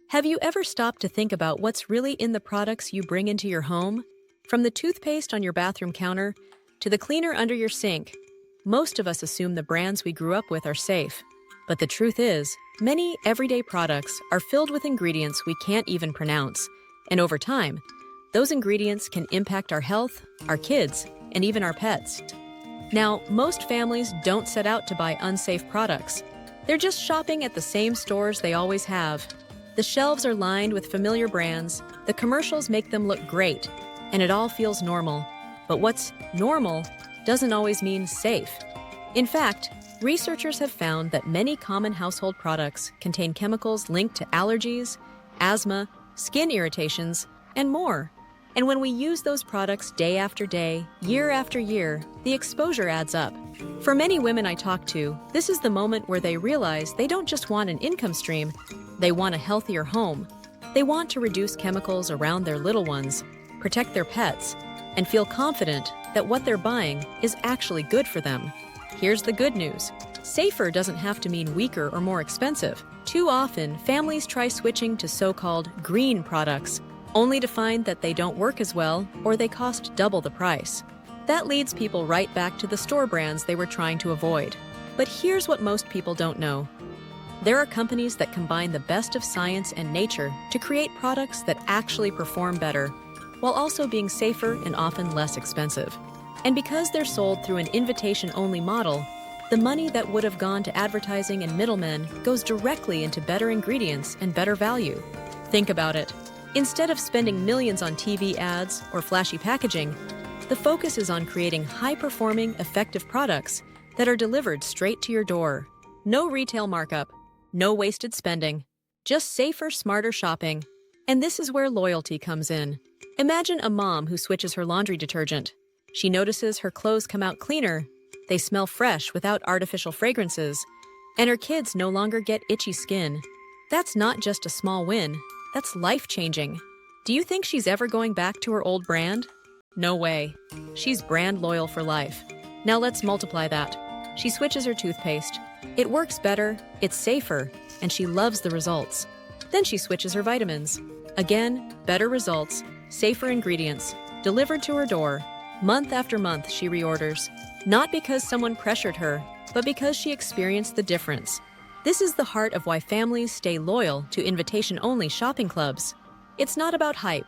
Have you ever stopped to think about what's really in the products you bring into your home? From the toothpaste on your bathroom counter to the cleaner under your sink, most of us assume the brands we grew up with are safe. But the truth is, many everyday products are filled with ingredients we can't even pronounce. And over time, those ingredients can impact our health, our kids, and even our pets. Now, most families don't set out to buy unsafe products. They're just shopping at the same stores they always have. The shelves are lined with familiar brands, the commercials make them look great, and it all feels normal. But what's normal doesn't always mean safe. In fact, researchers have found that many common household products contain chemicals linked to allergies, asthma, skin irritations, and more. And when we use those products day after day, year after year, the exposure adds up. For many women I talk to, this is the moment where they realize they don't just want an income stream, they want a healthier home. They want to reduce chemicals around their little ones, protect their pets, and feel confident that what they're buying is actually good for them. Here's the good news. Safer doesn't have to mean weaker or more expensive. Too often, families try switching to so-called green products, only to find that they don't work as well or they cost double the price. That leads people right back to the store brands they were trying to avoid. But here's what most people don't know. There are companies that combine the best of science and nature to create products that actually perform better, while also being safer and often less expensive. And because they're sold through an invitation-only model, the money that would have gone to advertising and middlemen goes directly into better ingredients and better value. Think about it. Instead of spending millions on TV ads or flashy packaging, the focus is on creating high-performing, effective products that are delivered straight to your door. No retail markup, no wasted spending, just safer, smarter shopping. And this is where loyalty comes in. Imagine a mom who switches her laundry detergent. She notices her clothes come out cleaner, they smell fresh without artificial fragrances, and her kids no longer get itchy skin. That's not just a small win. That's life-changing. Do you think she's ever going back to her old brand? No way. She's brand loyal for life. Now let's multiply that. She switches her toothpaste. It works better, it's safer, and she loves the results. Then she switches her vitamins. Again, better results, safer ingredients, delivered to her door. Month after month, she reorders. Not because someone pressured her, but because she experienced the difference. This is the heart of why families stay loyal to invitation-only shopping clubs. It's not about hype.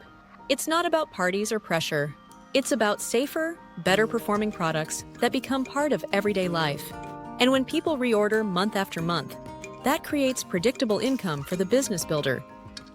It's not about parties or pressure. It's about safer, better-performing products that become part of everyday life. And when people reorder month after month, that creates predictable income for the business builder,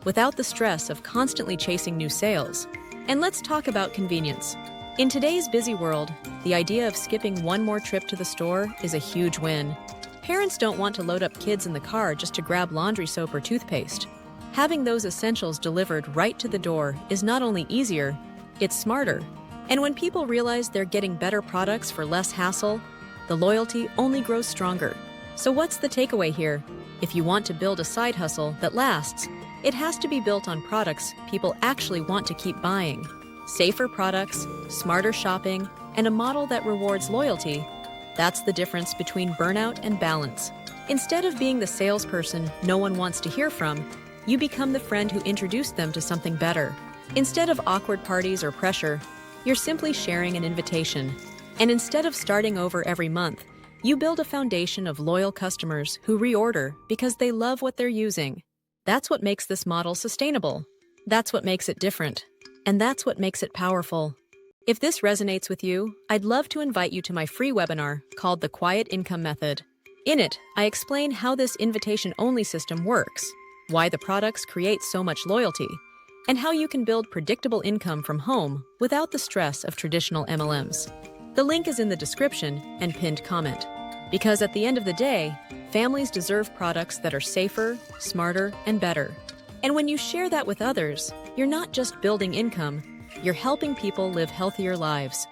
without the stress of constantly chasing new sales. And let's talk about convenience. In today's busy world, the idea of skipping one more trip to the store is a huge win. Parents don't want to load up kids in the car just to grab laundry soap or toothpaste. Having those essentials delivered right to the door is not only easier, it's smarter. And when people realize they're getting better products for less hassle, the loyalty only grows stronger. So what's the takeaway here? If you want to build a side hustle that lasts, it has to be built on products people actually want to keep buying. Safer products, smarter shopping, and a model that rewards loyalty. That's the difference between burnout and balance. Instead of being the salesperson no one wants to hear from, you become the friend who introduced them to something better. Instead of awkward parties or pressure, you're simply sharing an invitation. And instead of starting over every month, you build a foundation of loyal customers who reorder because they love what they're using. That's what makes this model sustainable. That's what makes it different. And that's what makes it powerful. If this resonates with you, I'd love to invite you to my free webinar called The Quiet Income Method. In it, I explain how this invitation-only system works, why the products create so much loyalty, and how you can build predictable income from home without the stress of traditional MLMs. The link is in the description and pinned comment. Because at the end of the day, families deserve products that are safer, smarter, and better. And when you share that with others, you're not just building income, you're helping people live healthier lives.